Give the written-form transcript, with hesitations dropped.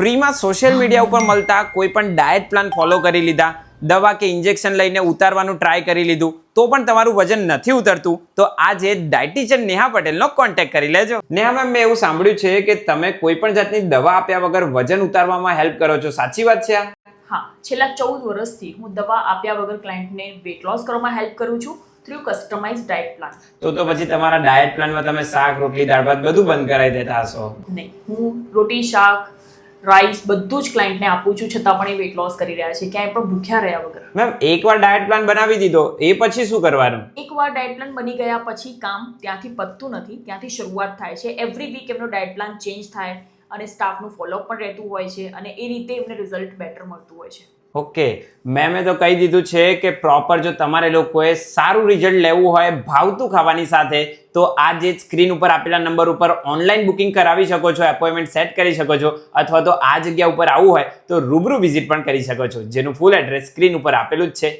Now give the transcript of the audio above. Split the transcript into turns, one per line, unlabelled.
ફ્રીમાં social media ઉપર મળતા કોઈ પણ ડાયટ પ્લાન ફોલો કરી લીધા, દવા કે ઇન્જેક્શન લઈને ઉતારવાનું ટ્રાય કરી લીધું તો પણ તમારું વજન નથી ઉતરતું, તો આજે ડાયટિશિયન નેહા પટેલનો કોન્ટેક્ટ કરી લેજો. નેહા મેમ, મેં એવું સાંભળ્યું છે કે તમે કોઈ પણ જાતની દવા આપ્યા વગર વજન ઉતારવામાં હેલ્પ કરો છો, સાચી વાત છે આ?
હા, છેલ્લા 14 વર્ષથી હું દવા આપ્યા વગર ક્લાયન્ટને વેટ લોસ કરવામાં હેલ્પ કરું છું થ્રુ કસ્ટમાઇઝ ડાયટ પ્લાન.
તો પછી તમારા ડાયટ પ્લાનમાં તમે શાક, રોટલી, દાળ ભાત બધું બંધ કરાવી દેતા હશો?
નહીં, હું રોટી, શાક, રાઈસ બધું જ ક્લાયન્ટને આપું છું, છતાં પણ એ વેટ લોસ કરી રહ્યા છે, ક્યાંય પણ ભૂખ્યા રહ્યા વગર.
મેમ, એકવાર ડાયટ પ્લાન બનાવી દીધો એ પછી શું કરવાનું?
એકવાર ડાયટ પ્લાન બની ગયા પછી કામ ત્યાંથી પતતું નથી, ત્યાંથી શરૂઆત થાય છે. એવરી વીક એમનો ડાયટ પ્લાન ચેન્જ થાય અને સ્ટાફનું ફોલોઅપ પણ રહેતું હોય છે અને એ રીતે એમને રિઝલ્ટ બેટર મળતું હોય છે.
ઓકે, મેમે તો કહી દીધું છે કે પ્રોપર જો તમારે લોકોએ સારું રિઝલ્ટ લેવું હોય ભાવતું ખાવાની સાથે, તો આ જે સ્ક્રીન ઉપર આપેલા નંબર ઉપર ઓનલાઈન બુકિંગ કરાવી શકો છો, એપોઇન્ટમેન્ટ સેટ કરી શકો છો, અથવા તો આ જગ્યા ઉપર આવવું હોય તો રૂબરૂ વિઝિટ પણ કરી શકો છો, જેનું ફૂલ એડ્રેસ સ્ક્રીન ઉપર આપેલું જ છે.